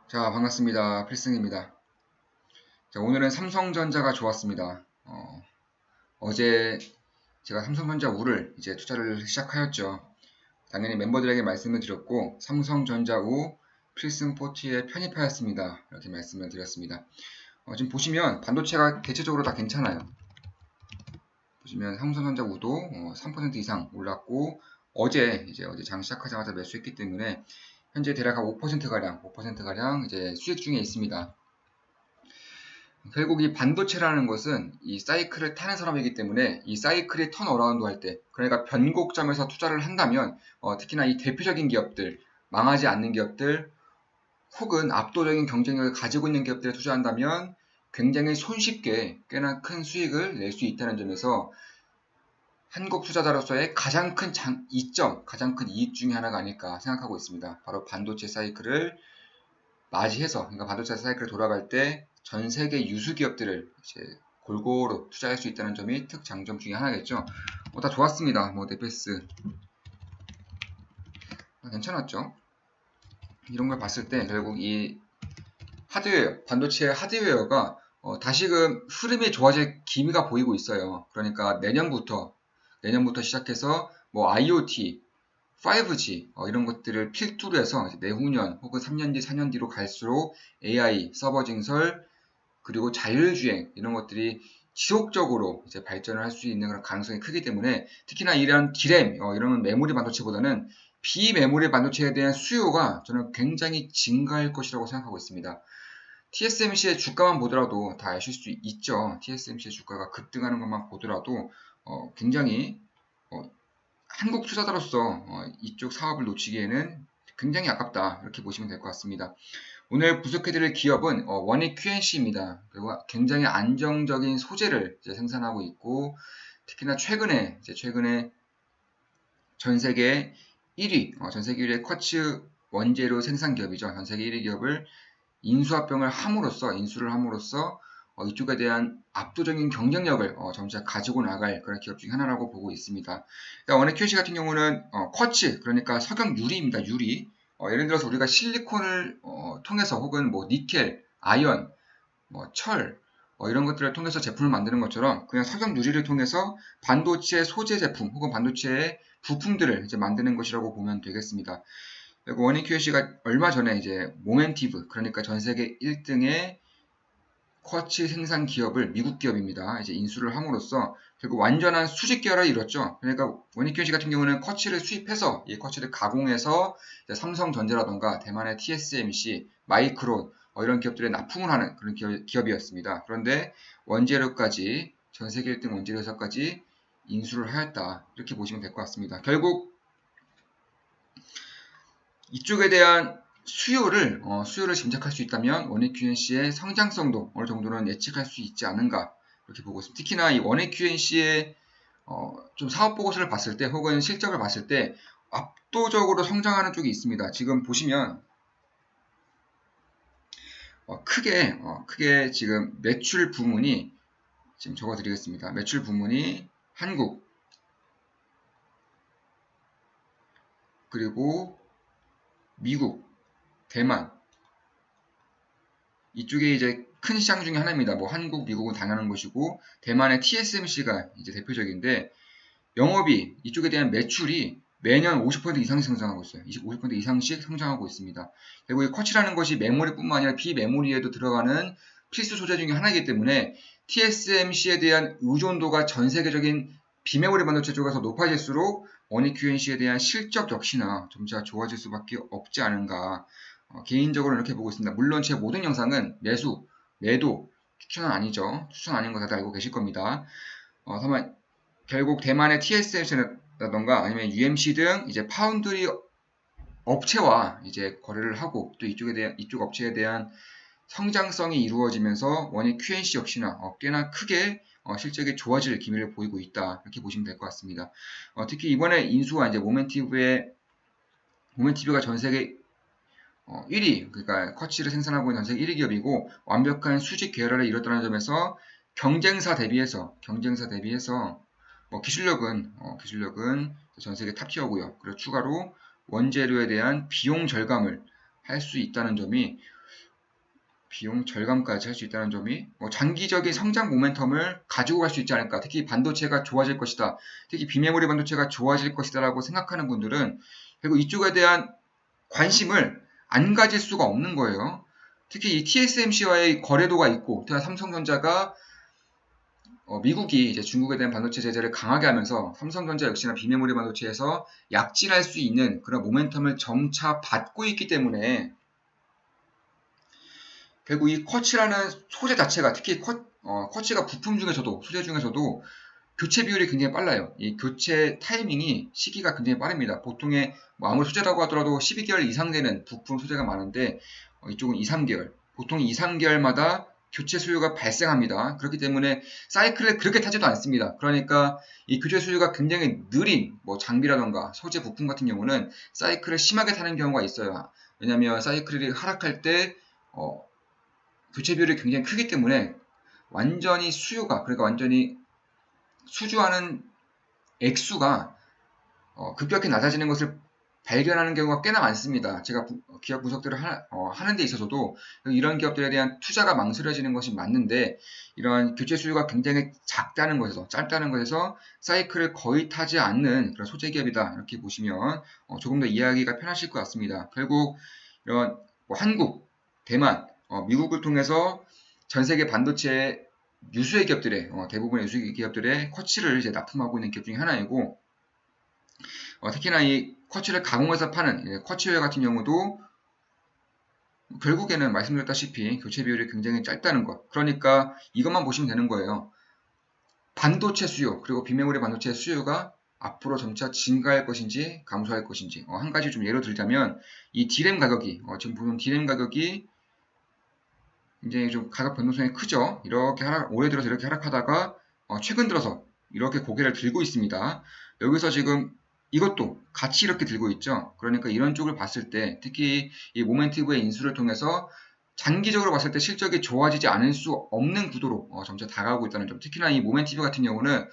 자, 반갑습니다. 필승입니다. 자, 오늘은 삼성전자가 좋았습니다. 어제 제가 삼성전자 우를 이제 투자를 시작하였죠. 당연히 멤버들에게 말씀을 드렸고, 삼성전자 우 필승 포트에 편입하였습니다. 이렇게 말씀을 드렸습니다. 지금 보시면 반도체가 대체적으로 다 괜찮아요. 보시면 삼성전자 우도 3% 이상 올랐고, 어제 장 시작하자마자 매수했기 때문에 현재 대략 한 5%가량 이제 수익 중에 있습니다. 결국 이 반도체라는 것은 이 사이클을 타는 사람이기 때문에 이 사이클이 턴어라운드 할 때, 그러니까 변곡점에서 투자를 한다면 특히나 이 대표적인 기업들, 망하지 않는 기업들 혹은 압도적인 경쟁력을 가지고 있는 기업들에 투자한다면 굉장히 손쉽게 꽤나 큰 수익을 낼 수 있다는 점에서 한국 투자자로서의 가장 큰 이점, 가장 큰 이익 중에 하나가 아닐까 생각하고 있습니다. 바로 반도체 사이클을 맞이해서, 그러니까 반도체 사이클이 돌아갈 때 전 세계 유수 기업들을 이제 골고루 투자할 수 있다는 점이 특장점 중에 하나겠죠. 다 좋았습니다. 뭐 네페스 괜찮았죠. 이런 걸 봤을 때 결국 이 하드웨어, 반도체 하드웨어가 다시금 흐름이 좋아질 기미가 보이고 있어요. 그러니까 내년부터 시작해서 뭐 IoT, 5G 이런 것들을 필두로 해서 내후년 혹은 3년 뒤, 4년 뒤로 갈수록 AI, 서버 증설, 그리고 자율주행 이런 것들이 지속적으로 이제 발전을 할 수 있는 그런 가능성이 크기 때문에 특히나 이런 디램 이런 메모리 반도체보다는 비메모리 반도체에 대한 수요가 저는 굉장히 증가할 것이라고 생각하고 있습니다. TSMC의 주가만 보더라도 다 아실 수 있죠. TSMC의 주가가 급등하는 것만 보더라도 굉장히 한국 투자자로서 이쪽 사업을 놓치기에는 굉장히 아깝다 이렇게 보시면 될 것 같습니다. 오늘 분석해드릴 기업은 원익 QNC입니다. 그리고 굉장히 안정적인 소재를 생산하고 있고 특히나 최근에 전 세계 1위, 전 세계 1위의 쿼츠 원재료 생산 기업이죠. 전 세계 1위 기업을 인수를 함으로써 이쪽에 대한 압도적인 경쟁력을 점차 가지고 나갈 그런 기업 중 하나라고 보고 있습니다. 그러니까 원액 QC 같은 경우는 쿼츠, 그러니까 석영 유리입니다. 유리. 예를 들어서 우리가 실리콘을 통해서 혹은 뭐 니켈, 아연, 뭐 철, 이런 것들을 통해서 제품을 만드는 것처럼 그냥 석영 유리를 통해서 반도체 소재 제품 혹은 반도체의 부품들을 이제 만드는 것이라고 보면 되겠습니다. 그리고 원익 QC가 얼마 전에 이제 모멘티브, 그러니까 전 세계 1등의 쿼츠 생산 기업을, 미국 기업입니다. 이제 인수를 함으로써 결국 완전한 수직 계열을 이뤘죠. 그러니까 원익 QC 같은 경우는 쿼츠를 수입해서 이 쿼츠를 가공해서 삼성전자라던가 대만의 TSMC, 마이크론 이런 기업들에 납품을 하는 그런 기업이었습니다. 그런데 원재료까지, 전 세계 1등 원재료 회사까지 인수를 하였다, 이렇게 보시면 될 것 같습니다. 결국 이쪽에 대한 수요를 짐작할 수 있다면 원익 QNC의 성장성도 어느 정도는 예측할 수 있지 않은가, 이렇게 보고 있습니다. 특히나 이 원익 QNC의 좀 사업 보고서를 봤을 때 혹은 실적을 봤을 때 압도적으로 성장하는 쪽이 있습니다. 지금 보시면 크게 지금 매출 부문이, 지금 적어드리겠습니다. 매출 부문이 한국, 그리고 미국, 대만, 이쪽에 이제 큰 시장 중에 하나입니다. 뭐 한국, 미국은 당연한 것이고 대만의 TSMC가 이제 대표적인데, 영업이, 이쪽에 대한 매출이 매년 50% 이상씩 성장하고 있어요. 50% 이상씩 성장하고 있습니다. 그리고 이 쿼츠라는 것이 메모리뿐만 아니라 비메모리에도 들어가는 필수 소재 중에 하나이기 때문에 TSMC에 대한 의존도가 전 세계적인 비메모리 반도체 쪽에서 높아질수록 원익 QNC에 대한 실적 역시나 점차 좋아질 수밖에 없지 않은가, 개인적으로 이렇게 보고 있습니다. 물론 제 모든 영상은 매도, 추천은 아니죠. 추천 아닌 거 다들 알고 계실 겁니다. 다만 결국 대만의 TSMC라던가 아니면 UMC 등 이제 파운드리 업체와 이제 거래를 하고, 또 이쪽 업체에 대한 성장성이 이루어지면서 원익 QNC 역시나 꽤나 크게 실적이 좋아질 기미를 보이고 있다, 이렇게 보시면 될 것 같습니다. 특히 이번에 인수한 이제 모멘티브가 전 세계 1위, 그러니까 쿼츠를 생산하고 있는 전 세계 1위 기업이고 완벽한 수직 계열화를 이뤘다는 점에서 경쟁사 대비해서 기술력은 전 세계 탑티어고요. 그리고 추가로 원재료에 대한 비용 절감을 할 수 있다는 점이 비용 절감까지 할 수 있다는 점이 장기적인 성장 모멘텀을 가지고 갈 수 있지 않을까. 특히 반도체가 좋아질 것이다. 특히 비메모리 반도체가 좋아질 것이다라고 생각하는 분들은 결국 이쪽에 대한 관심을 안 가질 수가 없는 거예요. 특히 이 TSMC와의 거래도가 있고, 삼성전자가 미국이 이제 중국에 대한 반도체 제재를 강하게 하면서 삼성전자 역시나 비메모리 반도체에서 약진할 수 있는 그런 모멘텀을 점차 받고 있기 때문에 결국 이 쿼츠라는 소재 자체가 특히 쿼츠가 부품 중에서도 소재 중에서도 교체 비율이 굉장히 빨라요. 이 교체 타이밍이 시기가 굉장히 빠릅니다. 보통의 아무리 소재라고 하더라도 12개월 이상 되는 부품 소재가 많은데 이쪽은 2, 3개월 보통 2, 3개월마다 교체 수요가 발생합니다. 그렇기 때문에 사이클을 그렇게 타지도 않습니다. 그러니까 이 교체 수요가 굉장히 느린 장비라던가 소재 부품 같은 경우는 사이클을 심하게 타는 경우가 있어요. 왜냐하면 사이클이 하락할 때 교체 비율이 굉장히 크기 때문에 완전히 수요가 그러니까 완전히 수주하는 액수가 급격히 낮아지는 것을 발견하는 경우가 꽤나 많습니다. 제가 기업 분석들을 하는 데 있어서도 이런 기업들에 대한 투자가 망설여지는 것이 맞는데 이러한 교체 수요가 굉장히 작다는 것에서 짧다는 것에서 사이클을 거의 타지 않는 그런 소재 기업이다 이렇게 보시면 조금 더 이해하기가 편하실 것 같습니다. 결국 이런 한국, 대만, 미국을 통해서 전 세계 반도체 유수의 기업들의 대부분의 유수의 기업들의 쿼츠를 이제 납품하고 있는 기업 중에 하나이고 특히나 이 쿼츠를 가공해서 파는 쿼츠웨어 같은 경우도 결국에는 말씀드렸다시피 교체 비율이 굉장히 짧다는 것. 그러니까 이것만 보시면 되는 거예요. 반도체 수요 그리고 비메모리 반도체 수요가 앞으로 점차 증가할 것인지 감소할 것인지 한 가지 좀 예로 들자면 이 D램 가격이 지금 보면 D램 가격이 굉장히 좀 가격 변동성이 크죠. 이렇게 올해 들어서 이렇게 하락하다가 최근 들어서 이렇게 고개를 들고 있습니다. 여기서 지금 이것도 같이 이렇게 들고 있죠. 그러니까 이런 쪽을 봤을 때 특히 이 모멘티브의 인수를 통해서 장기적으로 봤을 때 실적이 좋아지지 않을 수 없는 구도로 점차 다가오고 있다는 점. 특히나 이 모멘티브 같은 경우는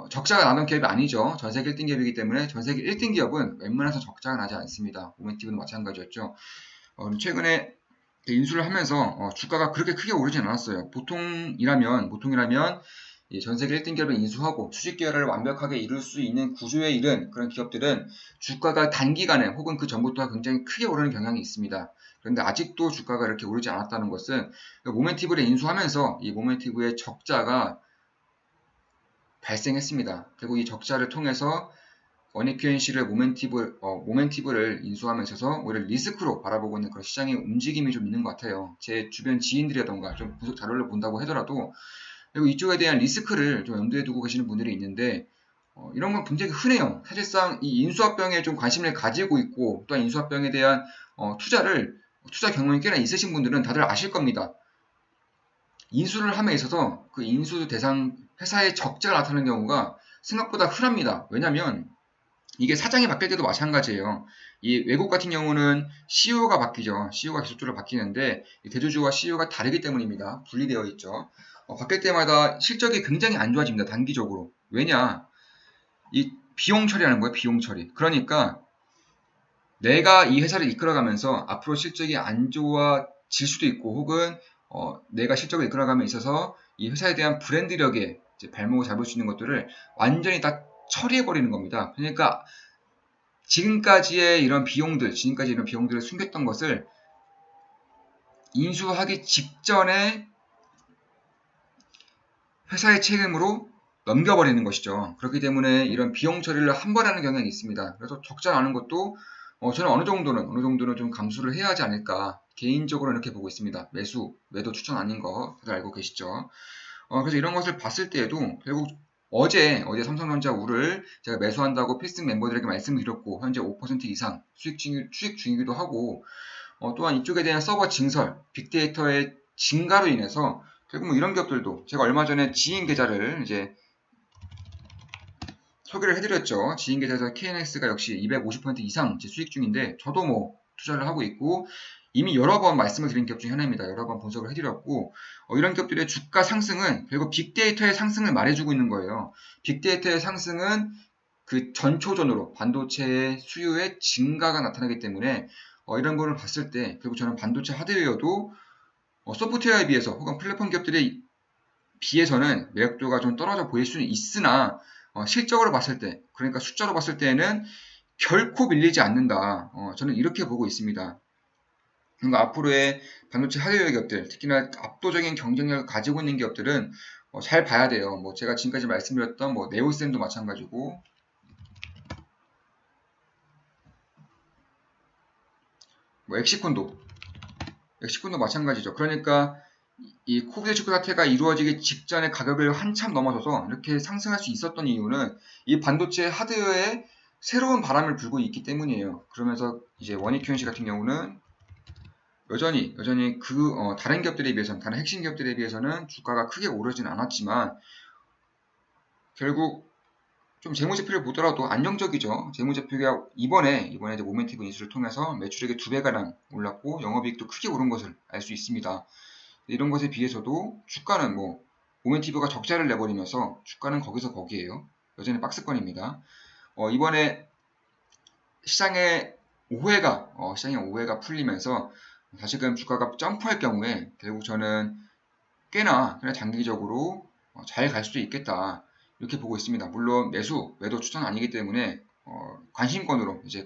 적자가 나는 기업이 아니죠. 전세계 1등 기업이기 때문에 전세계 1등 기업은 웬만해서 적자가 나지 않습니다. 모멘티브는 마찬가지였죠. 최근에 인수를 하면서 주가가 그렇게 크게 오르진 않았어요. 보통이라면 전 세계 1등 기업을 인수하고 수직 계열을 완벽하게 이룰 수 있는 구조에 이른 그런 기업들은 주가가 단기간에 혹은 그 전부터 굉장히 크게 오르는 경향이 있습니다. 그런데 아직도 주가가 이렇게 오르지 않았다는 것은 모멘티브를 인수하면서 이 모멘티브의 적자가 발생했습니다. 결국 이 적자를 통해서 원익QNC를 모멘티브를 인수함에 있어서 오히려 리스크로 바라보고 있는 그런 시장의 움직임이 좀 있는 것 같아요. 제 주변 지인들이라던가 좀 분석 자료를 본다고 하더라도 그리고 이쪽에 대한 리스크를 좀 염두에 두고 계시는 분들이 있는데 이런 건 굉장히 흔해요. 사실상 이 인수합병에 좀 관심을 가지고 있고 또한 인수합병에 대한 투자 경험이 꽤나 있으신 분들은 다들 아실 겁니다. 인수를 함에 있어서 그 인수 대상 회사의 적자가 나타나는 경우가 생각보다 흔합니다. 왜냐하면 이게 사장이 바뀔 때도 마찬가지예요. 이 외국 같은 경우는 CEO가 바뀌죠. CEO가 계속적으로 바뀌는데 대주주와 CEO가 다르기 때문입니다. 분리되어 있죠. 바뀔 때마다 실적이 굉장히 안 좋아집니다. 단기적으로. 왜냐? 이 비용 처리하는 거예요. 비용 처리. 그러니까 내가 이 회사를 이끌어가면서 앞으로 실적이 안 좋아질 수도 있고 혹은 내가 실적을 이끌어감에 있어서 이 회사에 대한 브랜드력에 발목을 잡을 수 있는 것들을 완전히 다 처리해버리는 겁니다. 그러니까 지금까지의 이런 비용들을 숨겼던 것을 인수하기 직전에 회사의 책임으로 넘겨버리는 것이죠. 그렇기 때문에 이런 비용 처리를 한 번 하는 경향이 있습니다. 그래서 적자 나는 것도 저는 어느 정도는 좀 감수를 해야 하지 않을까 개인적으로 이렇게 보고 있습니다. 매도 추천 아닌 거 다들 알고 계시죠? 그래서 이런 것을 봤을 때에도 결국 어제 삼성전자 우를 제가 매수한다고 필승 멤버들에게 말씀드렸고 현재 5% 이상 수익 중이기도 하고 또한 이쪽에 대한 서버 증설, 빅데이터의 증가로 인해서 결국 뭐 이런 기업들도 제가 얼마 전에 지인 계좌를 이제 소개를 해드렸죠. 지인 계좌에서 KNX가 역시 250% 이상 수익 중인데 저도 뭐 투자를 하고 있고 이미 여러 번 말씀을 드린 기업 중에 하나입니다. 여러 번 분석을 해드렸고 이런 기업들의 주가 상승은 결국 빅데이터의 상승을 말해주고 있는 거예요. 빅데이터의 상승은 그 전초전으로 반도체의 수요의 증가가 나타나기 때문에 이런 거를 봤을 때 결국 저는 반도체 하드웨어도 소프트웨어에 비해서 혹은 플랫폼 기업들에 비해서는 매력도가 좀 떨어져 보일 수는 있으나 실적으로 봤을 때, 그러니까 숫자로 봤을 때는 결코 밀리지 않는다. 저는 이렇게 보고 있습니다. 그러니까 앞으로의 반도체 하드웨어 기업들, 특히나 압도적인 경쟁력을 가지고 있는 기업들은 잘 봐야 돼요. 뭐 제가 지금까지 말씀드렸던 뭐 네오셈도 마찬가지고, 뭐 엑시콘도 마찬가지죠. 그러니까 이 코브데시코 사태가 이루어지기 직전에 가격을 한참 넘어서서 이렇게 상승할 수 있었던 이유는 이 반도체 하드웨어에 새로운 바람을 불고 있기 때문이에요. 그러면서 이제 원익QNC 같은 경우는 여전히 다른 기업들에 비해서는, 다른 핵심 기업들에 비해서는 주가가 크게 오르진 않았지만 결국 좀 재무제표를 보더라도 안정적이죠. 재무제표가 이번에 이제 모멘티브 인수를 통해서 매출액이 2배가량 올랐고 영업이익도 크게 오른 것을 알 수 있습니다. 이런 것에 비해서도 주가는 뭐 모멘티브가 적자를 내버리면서 주가는 거기서 거기에요. 여전히 박스권입니다. 이번에 시장의 오해가 풀리면서 다시금 주가가 점프할 경우에 결국 저는 꽤나 장기적으로 잘 갈 수도 있겠다. 이렇게 보고 있습니다. 물론 매도 추천 아니기 때문에 관심권으로 이제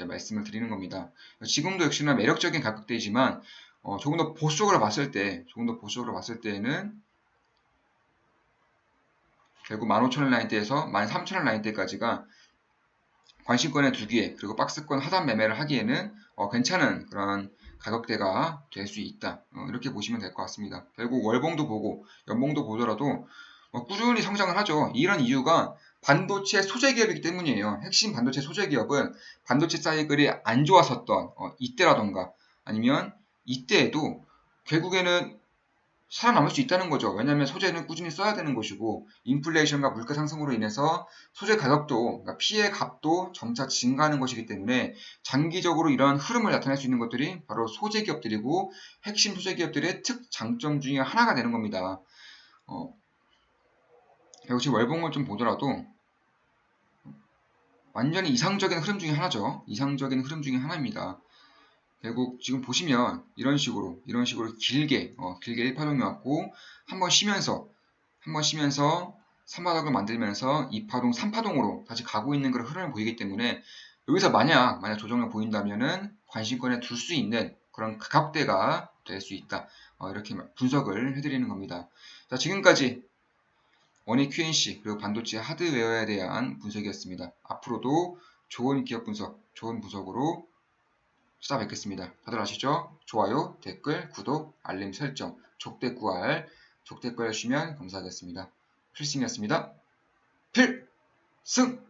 말씀을 드리는 겁니다. 지금도 역시나 매력적인 가격대이지만 조금 더 보수적으로 봤을 때에는 결국 15,000원 라인대에서 13,000원 라인대까지가 관심권에 두기에, 그리고 박스권 하단 매매를 하기에는 괜찮은 그런 가격대가 될 수 있다. 이렇게 보시면 될 것 같습니다. 결국 월봉도 보고 연봉도 보더라도 꾸준히 성장을 하죠. 이런 이유가 반도체 소재 기업이기 때문이에요. 핵심 반도체 소재 기업은 반도체 사이클이 안 좋았었던 이때라던가 아니면 이때에도 결국에는 살아남을 수 있다는 거죠. 왜냐하면 소재는 꾸준히 써야 되는 것이고 인플레이션과 물가 상승으로 인해서 소재 가격도, 그러니까 피해 값도 점차 증가하는 것이기 때문에 장기적으로 이러한 흐름을 나타낼 수 있는 것들이 바로 소재 기업들이고 핵심 소재 기업들의 특장점 중에 하나가 되는 겁니다. 역시 월봉을 좀 보더라도 완전히 이상적인 흐름 중에 하나죠. 이상적인 흐름 중에 하나입니다. 결국 지금 보시면 이런 식으로 길게 1파동이 왔고 한번 쉬면서 3파동을 만들면서 2파동, 3파동으로 다시 가고 있는 그런 흐름을 보이기 때문에 여기서 만약 조정을 보인다면은 관심권에 둘 수 있는 그런 가격대가 될 수 있다. 이렇게 분석을 해드리는 겁니다. 자, 지금까지 원익 QNC 그리고 반도체 하드웨어에 대한 분석이었습니다. 앞으로도 좋은 기업 분석, 좋은 분석으로 찾아뵙겠습니다. 다들 아시죠? 좋아요, 댓글, 구독, 알림 설정, 족대꾸알 해주시면 감사하겠습니다. 필승이었습니다. 필승!